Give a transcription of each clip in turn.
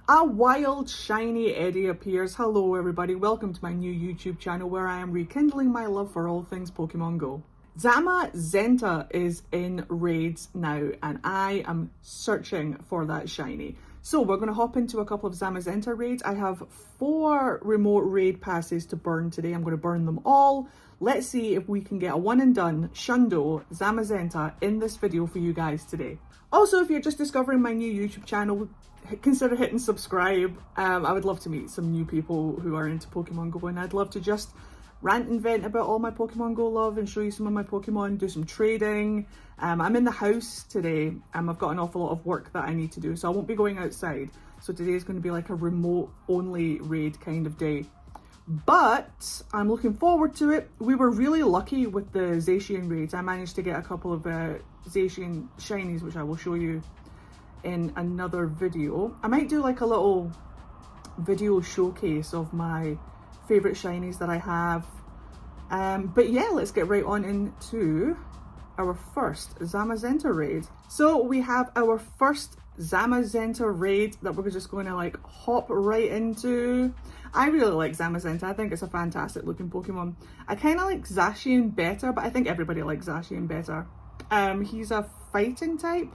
A wild shiny Eddie appears. Hello everybody, welcome to my new YouTube channel where I am rekindling my love for all things Pokemon Go. Zamazenta is in raids now and I am searching for that shiny. So we're going to hop into a couple of Zamazenta raids. I have 4 remote raid passes to burn today. I'm going to burn them all. Let's see if we can get a one and done Shundo Zamazenta in this video for you guys today. Also, if you're just discovering my new YouTube channel, consider hitting subscribe. I would love to meet some new people who are into Pokemon Go, and I'd love to just rant and vent about all my Pokemon Go love and show you some of my Pokemon, do some trading. I'm in the house today. I've got an awful lot of work that I need to do, so I won't be going outside. So today is going to be like a remote only raid kind of day. But I'm looking forward to it. We were really lucky with the Zacian raids. I managed to get a couple of Zacian shinies, which I will show you in another video. I might do like a little video showcase of my favorite shinies that I have. But yeah, let's get right on into our first Zamazenta raid. So we have our first Zamazenta raid that we're just going to like hop right into. I really like Zamazenta. I think it's a fantastic looking Pokemon. I kind of like Zacian better, but I think everybody likes Zacian better. He's a fighting type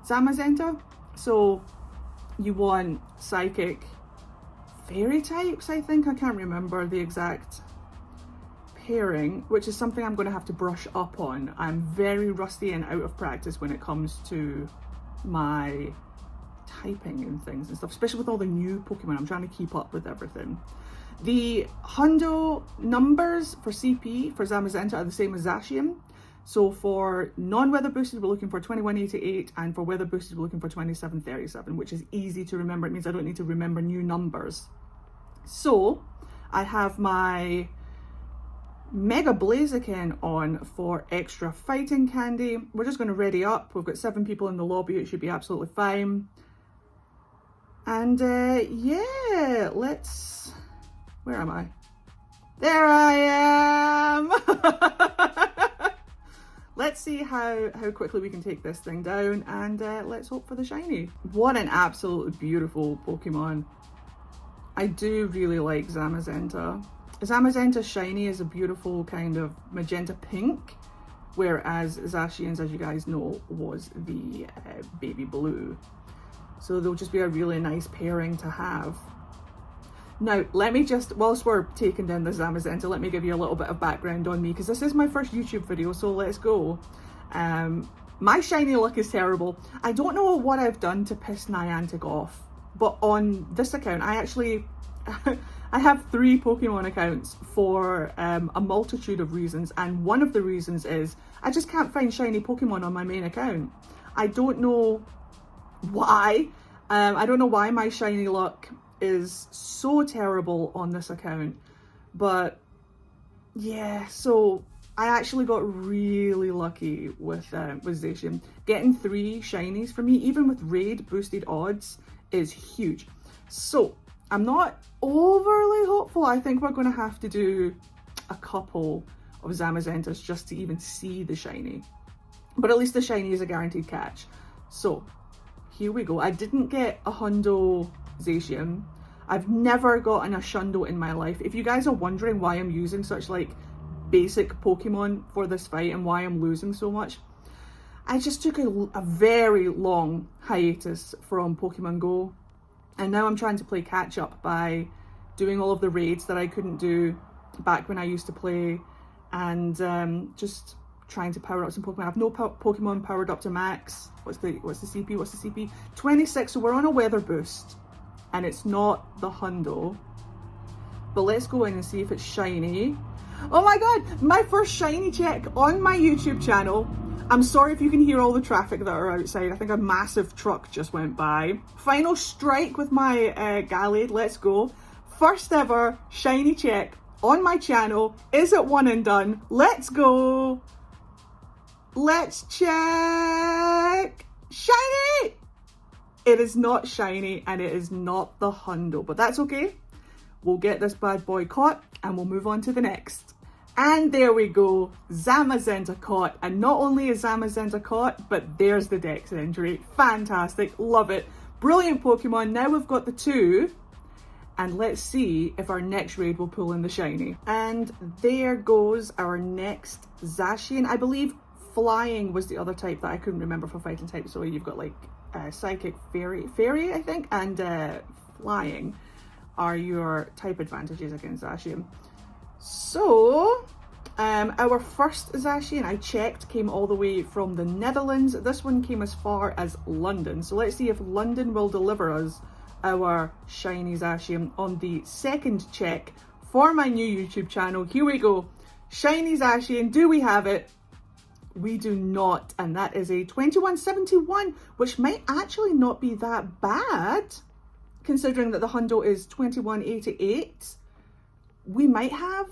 Zamazenta, so you want psychic fairy types, I think. I can't remember the exact pairing, which is something I'm going to have to brush up on. I'm very rusty and out of practice when it comes to my typing and things and stuff, especially with all the new Pokemon. I'm trying to keep up with everything. The Hundo numbers for CP for Zamazenta are the same as Zacian. So for non-weather boosted, we're looking for 2188, and for weather boosted, we're looking for 2737, which is easy to remember. It means I don't need to remember new numbers. So I have my Mega Blaziken on for extra fighting candy. We're just going to ready up. We've got 7 people in the lobby. It should be absolutely fine. And yeah, let's... Where am I? There I am! Let's see how quickly we can take this thing down, and let's hope for the shiny. What an absolutely beautiful Pokemon. I do really like Zamazenta. Zamazenta shiny is a beautiful kind of magenta pink, whereas Zacian's, as you guys know, was the baby blue. So they'll just be a really nice pairing to have. Now, let me just, whilst we're taking down the Zamazenta, let me give you a little bit of background on me, because this is my first YouTube video, so let's go. My shiny luck is terrible. I don't know what I've done to piss Niantic off, but on this account, I actually, I have 3 Pokemon accounts for a multitude of reasons, and one of the reasons is I just can't find shiny Pokemon on my main account. I don't know why. I don't know why my shiny luck is so terrible on this account, but yeah, so I actually got really lucky with Zacian. Getting 3 shinies for me, even with raid boosted odds, is huge. So I'm not overly hopeful. I think we're going to have to do a couple of Zamazentas just to even see the shiny, but at least the shiny is a guaranteed catch. So here we go. I didn't get a Hundo Zacian. I've never gotten a Shundo in my life. If you guys are wondering why I'm using such like basic Pokemon for this fight and why I'm losing so much, I just took a very long hiatus from Pokemon Go, and now I'm trying to play catch up by doing all of the raids that I couldn't do back when I used to play, and just trying to power up some Pokemon. I have no Pokemon powered up to max. What's the CP? What's the CP? 26, so we're on a weather boost, and it's not the Hundo. But let's go in and see if it's shiny. Oh my god, my first shiny check on my YouTube channel. I'm sorry if you can hear all the traffic that are outside. I think a massive truck just went by. Final strike with my Gallade. Let's go. First ever shiny check on my channel. Is it one and done? Let's go. Let's check. Shiny! It is not shiny, and it is not the Hundo, but that's okay. We'll get this bad boy caught and we'll move on to the next. And there we go, Zamazenta caught. And not only is Zamazenta caught, but there's the Dex entry. Fantastic, love it. Brilliant Pokemon. Now we've got the 2. And let's see if our next raid will pull in the shiny. And there goes our next Zacian. I believe flying was the other type that I couldn't remember for fighting type. So you've got like psychic, fairy, I think, and flying are your type advantages against Zacian. So our first Zacian, I checked, came all the way from the Netherlands. This one came as far as London. So let's see if London will deliver us our shiny Zacian on the second check for my new YouTube channel. Here we go. Shiny Zacian, do we have it? We do not, and that is a 2171, which might actually not be that bad, considering that the hundo is 2188. We might have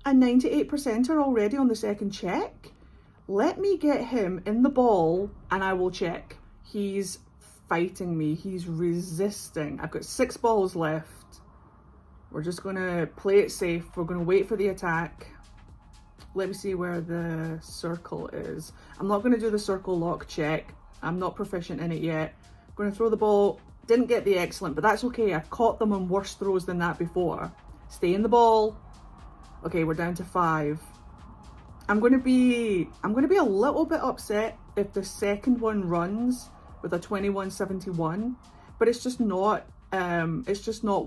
a 98%er already on the second check. Let me get him in the ball and I will check. He's fighting me. He's resisting. I've got 6 balls left. We're just going to play it safe. We're going to wait for the attack. Let me see where the circle is. I'm not going to do the circle lock check. I'm not proficient in it yet. I'm going to throw the ball. Didn't get the excellent, but that's okay. I've caught them on worse throws than that before. Stay in the ball. Okay, we're down to 5. I'm going to be a little bit upset if the second one runs with a 2171, but it's just not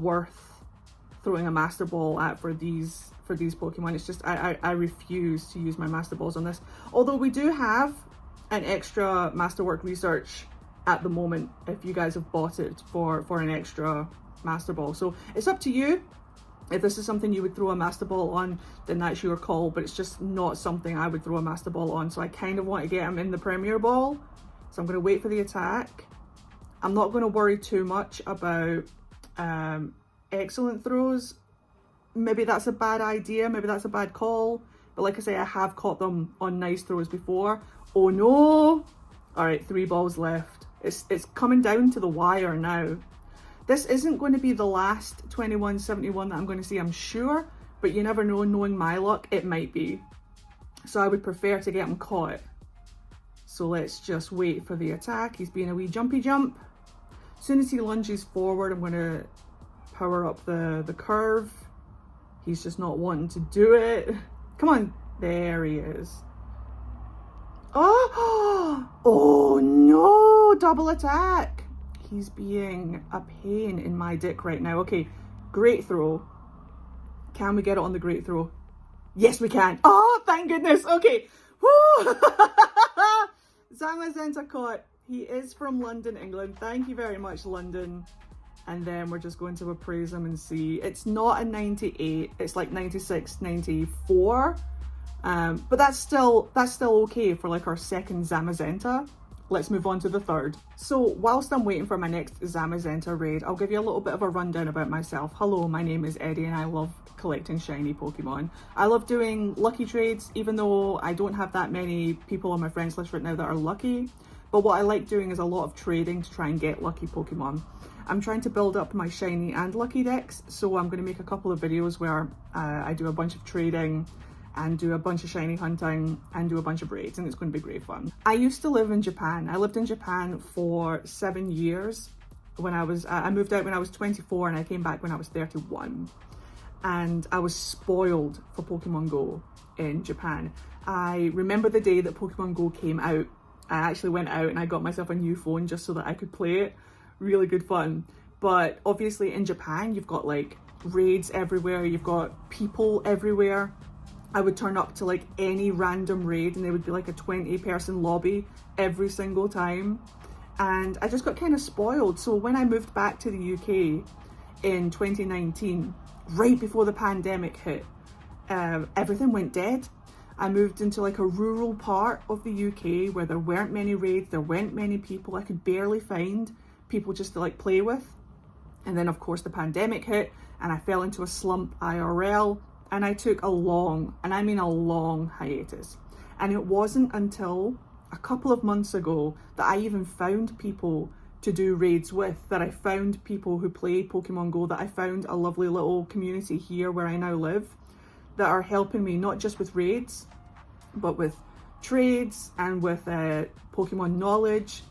worth throwing a master ball at for these Pokemon. It's just I refuse to use my master balls on this. Although we do have an extra masterwork research at the moment if you guys have bought it for an extra master ball. So it's up to you. If this is something you would throw a master ball on, then that's your call, but it's just not something I would throw a master ball on. So I kind of want to get him in the Premier Ball. So I'm going to wait for the attack. I'm not going to worry too much about excellent throws. Maybe that's a bad idea. Maybe that's a bad call. But like I say, I have caught them on nice throws before. Oh no! All right, 3 balls left. It's coming down to the wire now. This isn't going to be the last 2171 that I'm going to see, I'm sure. But you never know, knowing my luck, it might be. So I would prefer to get him caught. So let's just wait for the attack. He's being a wee jumpy jump. As soon as he lunges forward, I'm going to power up the curve. He's just not wanting to do it. Come on. There he is. Oh, oh no, double attack. He's being a pain in my dick right now. Okay, great throw. Can we get it on the great throw? Yes, we can. Oh, thank goodness. Okay. Woo! Zamazenta caught. He is from London, England. Thank you very much, London. And then we're just going to appraise him and see. It's not a 98. It's like 96, 94. But that's still okay for like our second Zamazenta. Let's move on to the third. So whilst I'm waiting for my next Zamazenta raid, I'll give you a little bit of a rundown about myself. Hello, my name is Eddie and I love collecting shiny Pokemon. I love doing lucky trades, even though I don't have that many people on my friends list right now that are lucky. But what I like doing is a lot of trading to try and get lucky Pokemon. I'm trying to build up my shiny and lucky decks, so I'm going to make a couple of videos where I do a bunch of trading and do a bunch of shiny hunting and do a bunch of raids, and it's going to be great fun. I used to live in Japan. I lived in Japan for 7 years. When I moved out when I was 24 and I came back when I was 31. And I was spoiled for Pokemon Go in Japan. I remember the day that Pokemon Go came out. I actually went out and I got myself a new phone just so that I could play it. Really good fun. But obviously in Japan, you've got like raids everywhere. You've got people everywhere. I would turn up to like any random raid and there would be like a 20-person lobby every single time. And I just got kind of spoiled. So when I moved back to the UK in 2019, right before the pandemic hit, everything went dead. I moved into like a rural part of the UK where there weren't many raids, there weren't many people. I could barely find people just to like play with. And then of course the pandemic hit and I fell into a slump IRL. And I took a long, and I mean a long hiatus. And it wasn't until a couple of months ago that I even found people to do raids with, that I found people who play Pokemon Go, that I found a lovely little community here where I now live that are helping me not just with raids, but with trades and with Pokemon knowledge.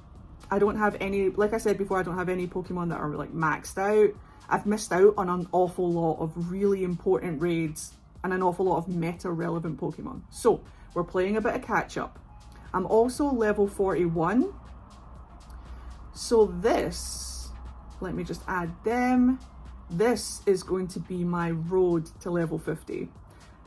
I don't have any, like I said before, I don't have any Pokemon that are like maxed out. I've missed out on an awful lot of really important raids and an awful lot of meta relevant Pokemon. So we're playing a bit of catch up. I'm also level 41. So this, let me just add them. This is going to be my road to level 50.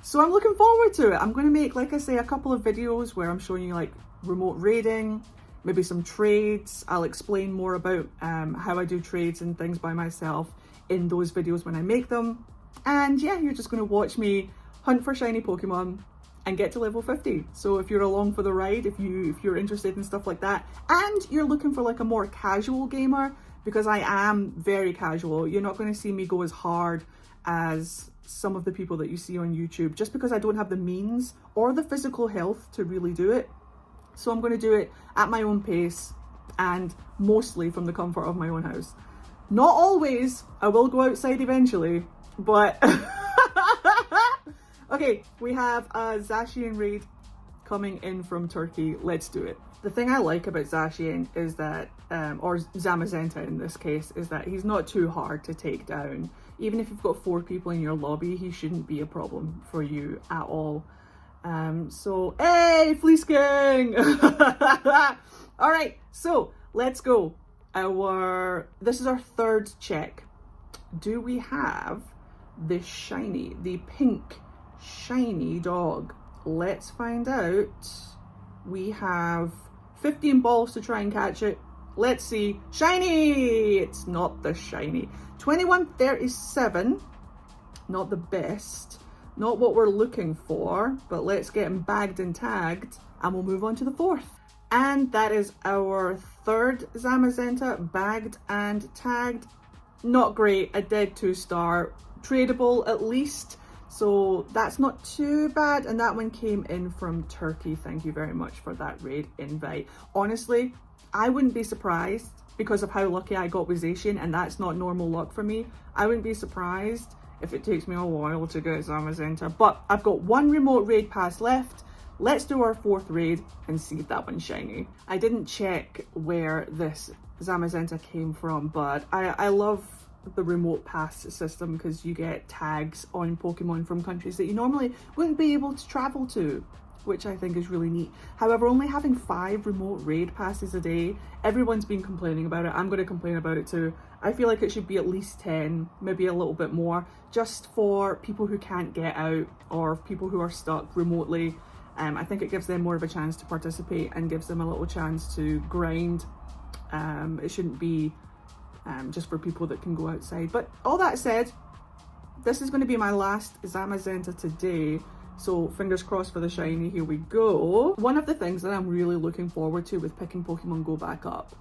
So I'm looking forward to it. I'm going to make, like I say, a couple of videos where I'm showing you like remote raiding, maybe some trades. I'll explain more about how I do trades and things by myself in those videos when I make them. And yeah, you're just going to watch me hunt for shiny Pokemon and get to level 50. So if you're along for the ride, if you're interested in stuff like that, and you're looking for like a more casual gamer, because I am very casual, you're not going to see me go as hard as some of the people that you see on YouTube, just because I don't have the means or the physical health to really do it. So I'm going to do it at my own pace and mostly from the comfort of my own house. Not always, I will go outside eventually, but okay, we have a Zacian raid coming in from Turkey. Let's do it. The thing I like about Zacian is that, or Zamazenta in this case, is that he's not too hard to take down. Even if you've got 4 people in your lobby, he shouldn't be a problem for you at all. So, hey, Fleece King! All right, so let's go. This is our 3rd check. Do we have the shiny, the pink shiny dog? Let's find out. We have 15 balls to try and catch it. Let's see. Shiny! It's not the shiny. 2137. Not the best. Not what we're looking for, but let's get him bagged and tagged and we'll move on to the 4th. And that is our 3rd Zamazenta, bagged and tagged. Not great, a dead 2-star, tradable at least. So that's not too bad. And that one came in from Turkey. Thank you very much for that raid invite. Honestly, I wouldn't be surprised because of how lucky I got with Zacian, and that's not normal luck for me. I wouldn't be surprised if it takes me a while to get Zamazenta, but I've got 1 remote raid pass left. Let's do our 4th raid and see if that one's shiny. I didn't check where this Zamazenta came from, but I love the remote pass system because you get tags on Pokemon from countries that you normally wouldn't be able to travel to, which I think is really neat. However, only having 5 remote raid passes a day, everyone's been complaining about it. I'm going to complain about it too. I feel like it should be at least 10, maybe a little bit more, just for people who can't get out or people who are stuck remotely. I think it gives them more of a chance to participate and gives them a little chance to grind. It shouldn't be just for people that can go outside. But all that said, this is going to be my last Zamazenta today. So fingers crossed for the shiny, here we go. One of the things that I'm really looking forward to with picking Pokemon Go back up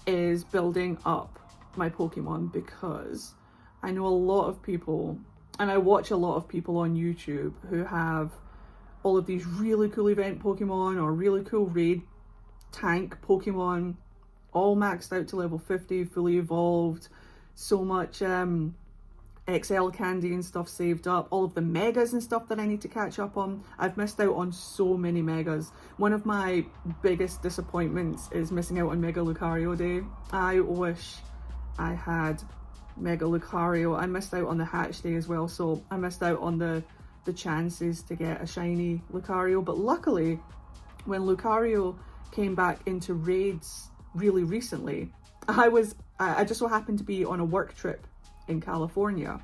is building up my Pokemon, because I know a lot of people, and I watch a lot of people on YouTube who have all of these really cool event Pokemon or really cool raid tank Pokemon, all maxed out to level 50, fully evolved, so much XL candy and stuff saved up, all of the megas and stuff that I need to catch up on. I've missed out on so many megas. One of my biggest disappointments is missing out on Mega Lucario Day. I wish I had Mega Lucario. I missed out on the hatch day as well, so I missed out on the chances to get a shiny Lucario. But luckily, when Lucario came back into raids really recently, I just so happened to be on a work trip in California,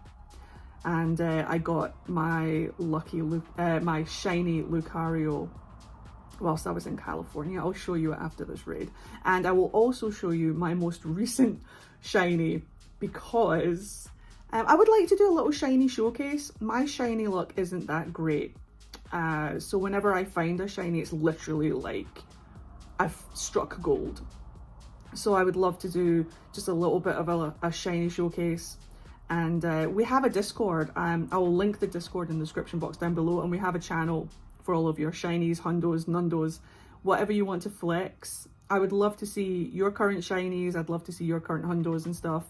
and I got my my shiny Lucario whilst I was in California. I'll show you it after this raid, and I will also show you my most recent shiny, because I would like to do a little shiny showcase. My shiny luck isn't that great, so whenever I find a shiny, it's literally like I've struck gold. So I would love to do just a little bit of a shiny showcase. And we have a Discord. I will link the Discord in the description box down below, and we have a channel for all of your shinies, hundos, nundos, whatever you want to flex. I would love to see your current shinies. I'd love to see your current hundos and stuff.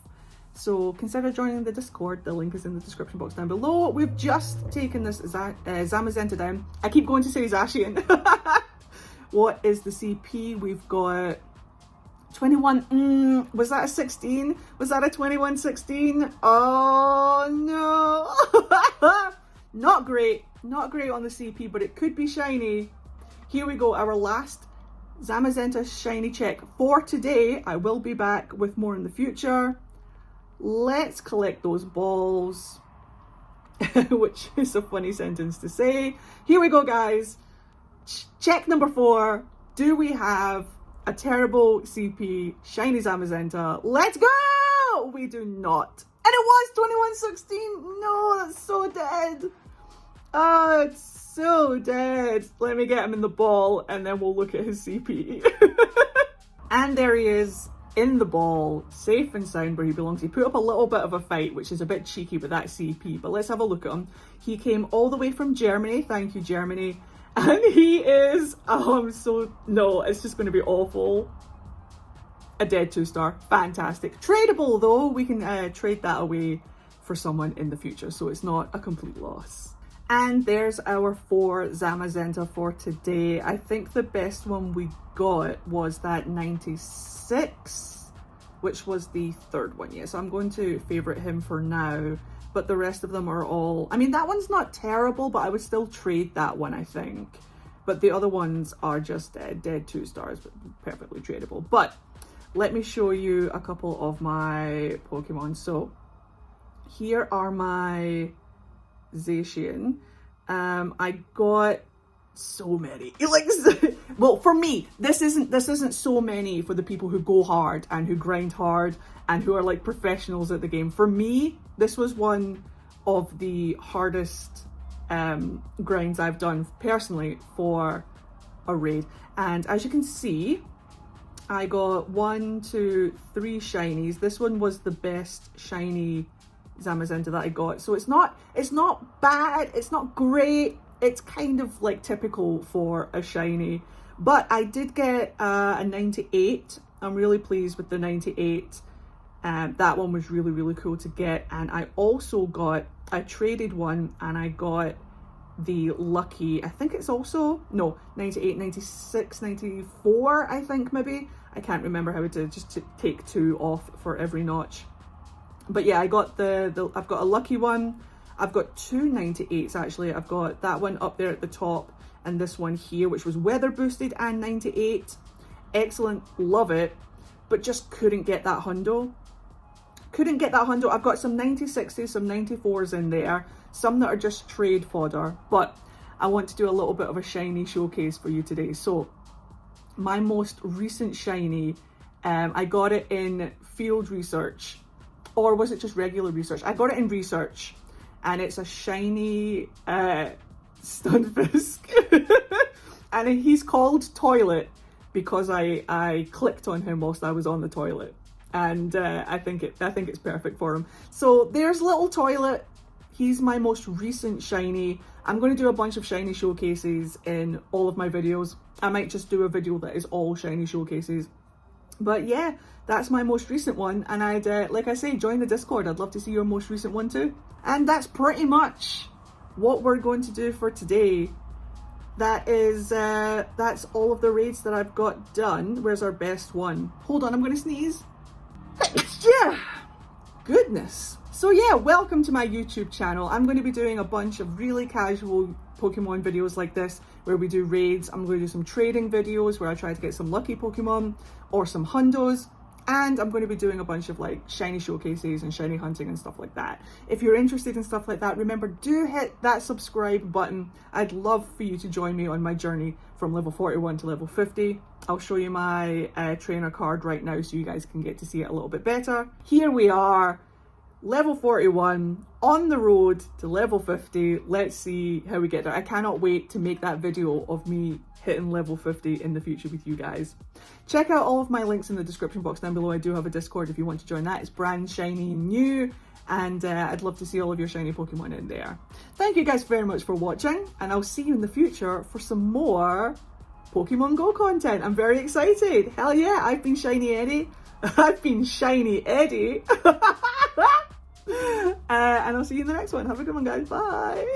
So consider joining the Discord. The link is in the description box down below. We've just taken this Zamazenta down. I keep going to say Zacian. What is the CP? We've got 21, was that a 16? Was that a 21-16? Oh no. Not great on the CP, but it could be shiny. Here we go, our last Zamazenta shiny check for today. I will be back with more in the future. Let's collect those balls, which is a funny sentence to say. Here we go, guys. Check number 4. Do we have a terrible CP shiny Zamazenta? Let's go! We do not. And it was 21-16. No, that's so dead. Oh, it's so dead. Let me get him in the ball and then we'll look at his CP. And there he is in the ball, safe and sound where he belongs. He put up a little bit of a fight, which is a bit cheeky with that CP, but let's have a look at him. He came all the way from Germany. Thank you, Germany. And he is, no, it's just going to be awful. A dead 2-star. Fantastic. Tradable though. We can trade that away for someone in the future, so it's not a complete loss. And there's our 4 Zamazenta for today. I think the best one we got was that 96, which was the 3rd one. Yeah, so I'm going to favourite him for now. But the rest of them are all, I mean, that one's not terrible, but I would still trade that one, I think. But the other ones are just dead 2-stars, but perfectly tradable. But let me show you a couple of my Pokemon. So here are my Zacian. I got so many. Well, for me, this isn't so many for the people who go hard and who grind hard and who are like professionals at the game. For me, this was one of the hardest grinds I've done personally for a raid. And as you can see, I got 1, 2, 3 shinies. This one was the best shiny Zamazenta that I got. So it's not bad, it's not great. It's kind of like typical for a shiny, but I did get a 98. I'm really pleased with the 98. That one was really, really cool to get. And I also got, I traded one and I got the lucky, I think it's also, no, 98, 96, 94, I think maybe. I can't remember how to just take 2 off for every notch. But yeah, I got I've got a lucky one. I've got 2 98s actually. I've got that one up there at the top and this one here, which was weather boosted and 98. Excellent, love it, but just couldn't get that hundo. Couldn't get that hundo. I've got some 96s, some 94s in there, some that are just trade fodder, but I want to do a little bit of a shiny showcase for you today. So my most recent shiny, I got it in field research, or was it just regular research? I got it in research. And it's a shiny Stunfisk. And he's called Toilet because I clicked on him whilst I was on the toilet. And I think it's perfect for him. So there's little Toilet. He's my most recent shiny. I'm going to do a bunch of shiny showcases in all of my videos. I might just do a video that is all shiny showcases. But yeah, that's my most recent one. And I'd, like I say, join the Discord. I'd love to see your most recent one too. And that's pretty much what we're going to do for today. That's all of the raids that I've got done. Where's our best one? Hold on, I'm going to sneeze. Yeah, goodness. So yeah, welcome to my YouTube channel. I'm going to be doing a bunch of really casual Pokemon videos like this, where we do raids. I'm going to do some trading videos where I try to get some lucky Pokemon or some hundos. And I'm going to be doing a bunch of like shiny showcases and shiny hunting and stuff like that. If you're interested in stuff like that, remember, do hit that subscribe button. I'd love for you to join me on my journey from level 41 to level 50. I'll show you my trainer card right now so you guys can get to see it a little bit better. Here we are, level 41, on the road to level 50. Let's see how we get there. I cannot wait to make that video of me hitting level 50 in the future with you guys. Check out all of my links in the description box down below. I do have a Discord if you want to join that. It's brand shiny and new, and I'd love to see all of your shiny Pokemon in there. Thank you guys very much for watching, and I'll see you in the future for some more Pokemon Go content. I'm very excited. Hell yeah, I've been Shiny Eddie. I've been Shiny Eddie. And I'll see you in the next one. Have a good one, guys. Bye.